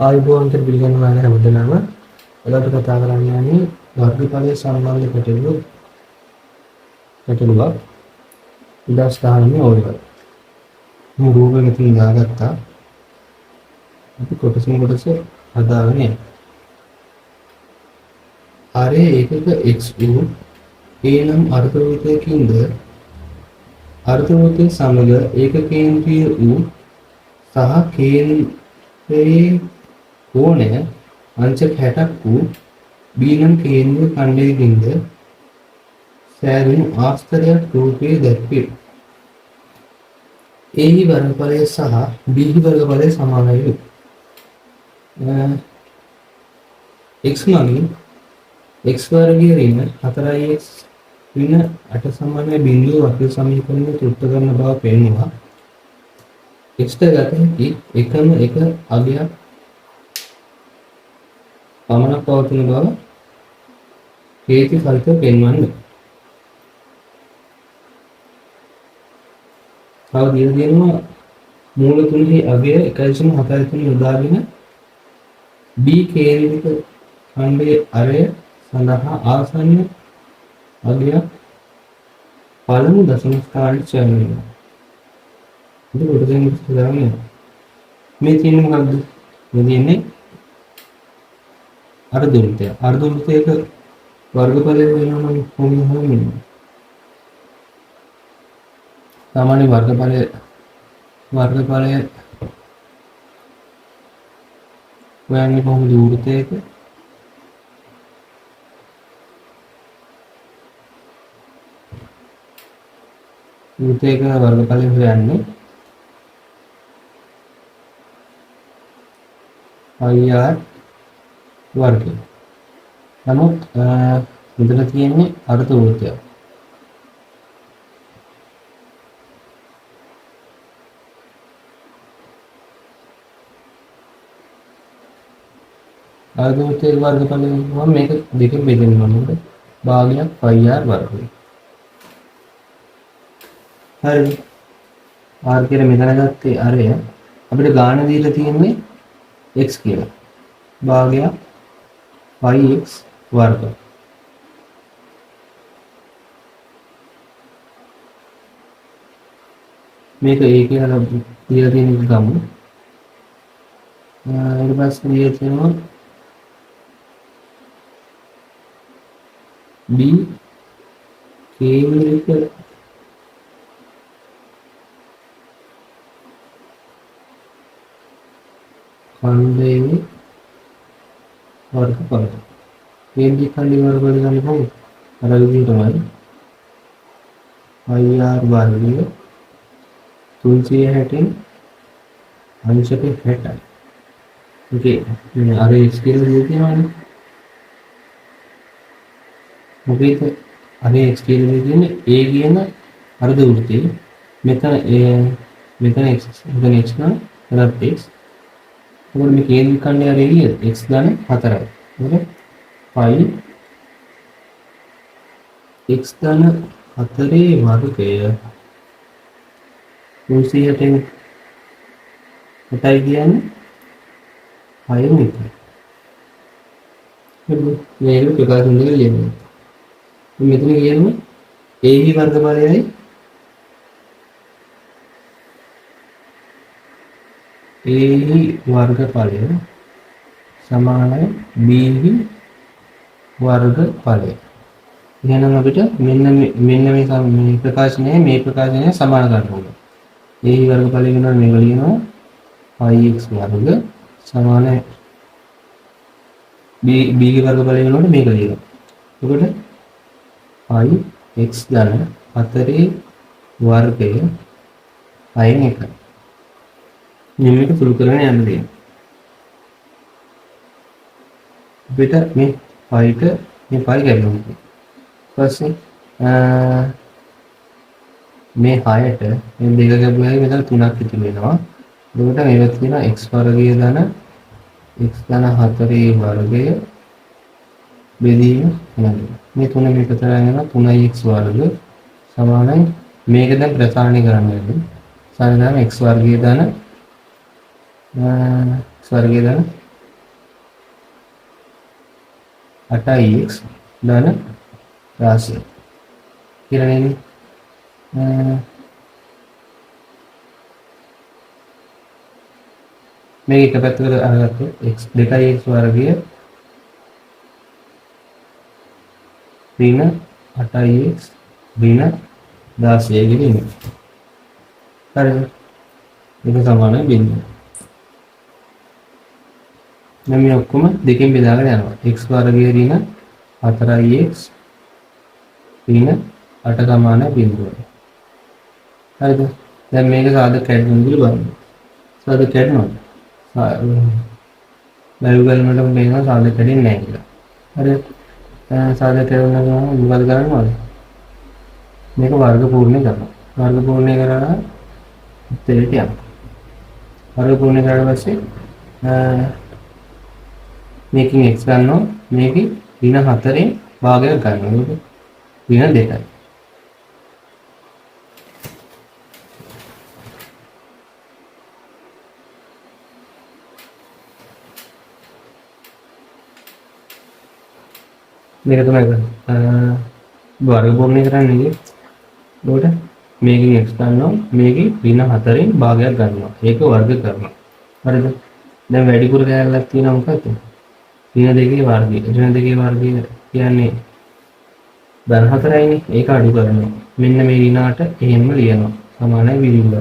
ආයුබෝවන් කියලා පිළිගන්නවා හැමදෙනාම. අදට කතා කරන්න යන්නේ වර්ගඵලයේ සම්බන්ධ ගැටලුවක් 2019 ඕවර්. මේ රූපෙක තියෙන දාගත්තා. අපි කොටසින් කොටස හදාගෙන යනවා. ආරේ ඒකක x2 a නම් අර්ධවෘත්තයකින්ද අර්ධවෘත්තයේ සමග ඒකකේන්ද්‍රීය වූ සහ කේන්ද්‍රයේ कोणे अंश 60ක් වූ B නම් කේන්ද්‍ර ඛණ්ඩයකින්ද සෑදුණු ආස්තරයක් රූපයේ දැක්වේ. A වර්ගඵලය සහ B වර්ගඵලය සමානයි. x මගින් x වර්ගයේ ඍණ 4x ඍණ 8 සමාන බිඳුව වක්‍ර සමීකරණය තෘප්ත කරන බව පෙන්වනවා. x ට ගත හැකි එකම එක අගයක් පමණක් පවතින බව හේතු ඵලිත පෙන්වන්නේ. තව දියදෙනවා මූල තුනෙහි අගය 1.43 යොදාගෙන B කේන්ද්‍රික ඛණ්ඩයේ අරය සඳහා ආසන්න අගයක් පළමු දශම ස්ථානයට චයන වෙනවා. ඒක කොට දෙන්න ඉස්සරහම මේ තියෙන්නේ මොකද්ද? මේ තියෙන්නේ අර්ධවෘත්තය. අර්ධවෘත්තයක වර්ගඵලය වෙනවා නම් කොහොමද හොයන්නේ? සාමාන්‍ය වර්ගඵලය හොයන්නේ කොහොමද වෘත්තයක? වෘත්තයක වර්ගඵලය හොයන්නේ r වර්ගය. නමුත් මෙතන තියෙන්නේ අර්ධ වෘත්තය. අර්ධ වෘත්තයේ වර්ගඵලය වුණාම මේක දෙකෙන් බෙදෙන්න ඕනේ. භාගයක් r වර්ගය. හරි. r කියලා මෙතන ගත්තේ අරය. අපිට ගාණ දීලා තියෙන්නේ x කියලා. භාගයක් x වර්ග. මේක a කියලා දීලා තියෙන එක ගමු. ඊට පස්සේ දීලා තියෙනවා b කේන්ද්‍රික ඛණ්ඩයේ වර්ගඵලය. කේන්ද්‍රික ඛණ්ඩයේ වර්ගඵලය ගන්න කොහොමද? අර විදිහටමයි. r වර්ගය 360න් අංශක 60යි. ඕකේ. මේ අර x කියලා දෙයක් තියෙනවනේ. මොකේද අර x කියලා දෙයක් තියෙන්නේ a කියන අර්ධ වෘත්තයේ. මෙතන x නම් එතනත් x. මොකද මේ කේන්ද්‍රික ඛණ්ඩය අර එළියද x ගන්න 4යි. හරි? pi x ගන්න 4 වර්ගය 360න් 8යි කියන්නේ 6 මීටර. මේක ප්‍රකාශ දෙක ලියන්න. මෙතන කියන්නේ a වර්ගඵලයයි a වර්ගඵලය සමානයි b වර්ගඵලය. එහෙනම් අපිට මෙන්න මේ ප්‍රකාශනය සමාන කරන්න ඕනේ. a වර්ගඵලය වෙනවා මේක ලියනවා x වර්ග සමානයි b වර්ගඵලය වෙනකොට මේක ලියනවා. එතකොට x ධන 4 වර්ගය 6න් 1. මේක සුළු කරගෙන යන්න දෙන්න. අපිට මේ පයිට මේ පයි ගැලවෙනවා. ඊපස්සේ මේ 6ට මේ දෙක ගැඹුරයි මෙතන 3ක් ඉතුරු වෙනවා. එතකොට මේවත් තියෙනවා x වර්ගය ධන x ධන 4 වර්ගය බෙදීම 9. මේ 3 මේක තරම් යනවා 3x වර්ග සමානයි මේක දැන් ප්‍රසාරණය කරන්න වෙනවා. සාමාන්‍යයෙන් x වර්ගය ධන 8x ධන 16 කියලා නේද? මේක එක පැත්තකට අරගත්තොත් x 2x වර්ගය ඍණ 8x ඍණ 16 ගෙන ඉන්නේ. හරිද? ඒක සමානයි බිඳුව. දැන් මේ ඔක්කොම දෙකෙන් බෙදාගෙන යනවා. x වර්ගය ඍණ 4x ඍණ 8 සමානයි බිඳුව. හරිද? දැන් මේක සාධක කැඩෙනවා කියලා බලන්න. සාධක කැඩෙනවා. බැලු ගලනට මේක සාධක කැඩෙන්නේ නැහැ කියලා. හරිද? සාධක කැඩුණා ගමන් මොකද කරන්නේ? මේක වර්ග පූර්ණේ කරනවා. වර්ග පූර්ණේ කරලා උත්තරයට යනවා. වර්ග පූර්ණේ කරලා පස්සේ මේකෙන් x ගන්නවා. මේකේ ඍණ 4න් භාගයක් ගන්නවා. ඍණ 2යි. මේක තමයි වර්ග පූර්ණේ කරන්නේ. ඒකට මේකෙන් x ගන්නවා. මේකේ ඍණ 4න් භාගයක් ගන්නවා. ඒක වර්ග කරනවා. හරිද? දැන් වැඩිපුර කැලලක් තියෙනවා මොකක්ද? ඍණ 2ගේ වර්ගය. ඍණ 2ගේ වර්ගය කියන්නේ ධන 4යිනේ. ඒක අඩු කරනවා. මෙන්න මේ ඍණ 8 එහෙම ලියනවා. සමානයි බිඳුව.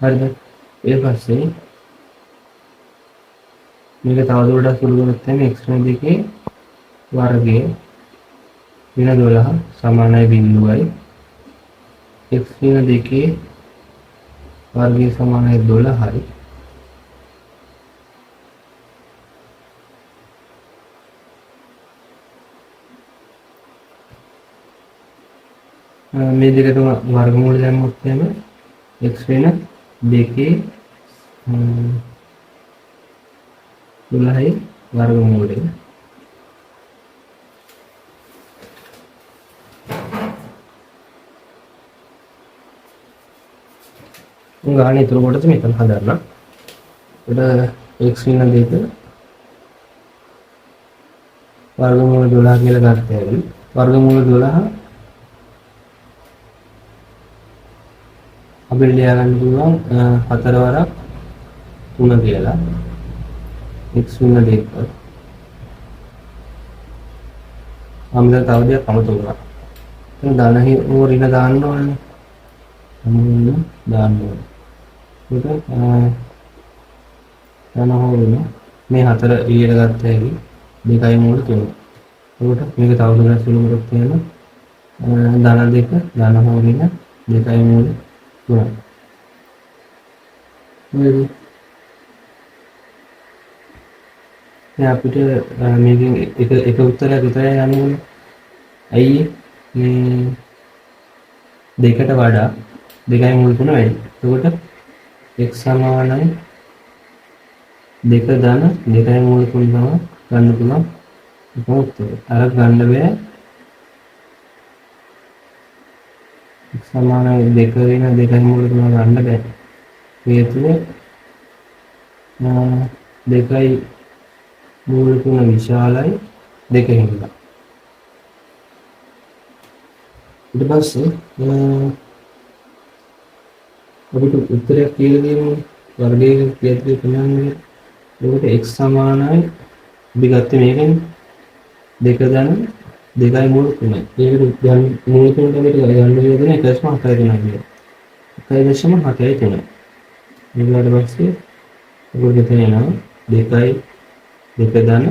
හරිද? ඊට පස්සේ මේක තවදුරටත් සුළු කරොත් තමයි x ඍණ 2ගේ වර්ගය ඍණ 12 සමානයි බිඳුවයි. x ඍණ 2ගේ වර්ගය සමානයි 12යි. මේ දෙකටම වර්ගමූල දැම්මොත් එහෙම x ඍණ 2ගේ 12යි වර්ගමූලය ගානේ ඉතුරු කොටස මෙතන හදන්න. ඒකට x ඍණ 2 වර්ගමූල 12 කියලා ගන්න. වර්ගමූල 12 අපිට ලියා ගන්න පුළුවන් 4 වරක් 3 කියලා. x ඍණ 2 අම්ලට තව දෙයක් අමතක වුණා. දැන් ධන හෝ ඍණ දාන්න ඕනේ. ඍණ දාන්න ඕනේ. ඒක ධන හෝ ඍණ මේ 4 ඊට ගත්ත හැකි 2යි මූල 3. ඒකට මේක තව දුරටත් සුළු කරොත් එහෙම ධන 2 ධන හෝ ඍණ 2යි මූල 3යි. දැන් අපිට මේකෙන් එක උත්තරයක් විතරයි යන්න ඕනේ. ඇයි මේ දෙකට වඩා 2යි මූල 3 වැඩි. එතකොට x සමානයි 2 ධන 2යි මූල 3 තමයි ගන්න පුළුවන්. ඒක උත්තරය. අර ගන්න බෑ. x සමානයි 2 වෙන 2යි මූල 3 ගන්න බෑ. හේතුව 2යි මූල 3 විශාලයි 2 හින්දා. ඊට පස්සේ අපිට උත්තරයක් කියලා දෙන්නේ වර්ගයේ කීයද කියන්නේ. ඒකට x සමානයි අපි ගත්තේ මේකෙන් 2 ධන 2යි මූල 3යි. ඒකට මූල 3 දෙකට ගන්න විදිහේ 1.7 දෙනවා. 1.7 3. ඊළඟට පස්සේ ඔයගොල්ලෝ තේනවා 2යි 2 ධන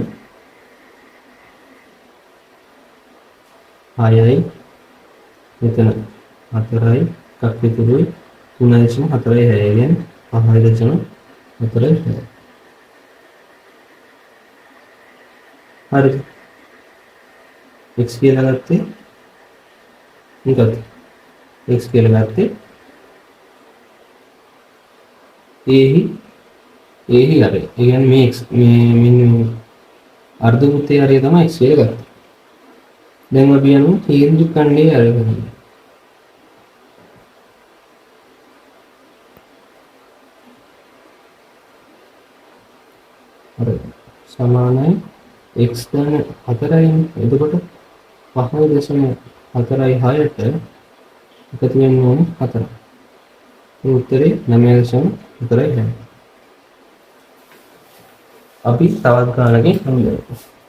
6යි මෙතන 4යි එකක් ඉතුරුයි 3.4යි 6 කියන්නේ 5.4යි 6. හරිද? x කියලා ගත්තේ මොකද? x කියලා ගත්තේ එහි අරේ. ඒ කියන්නේ මේ x මේ අර්ධ වෘත්තයේ අරේ තමයි x කියලා ගත්තේ. දැන් අපි යමු කේන්ද්‍ර ඛණ්ඩයේ අරේ ගන්න. හරි. සමානයි x ගාන 4යිනේ. එතකොට 5.46ට එකතු වෙන්න ඕනේ 4. ඒ උත්තරේ 9.4යි. අපි තවත් ගානකින් හම්බ වෙනවා.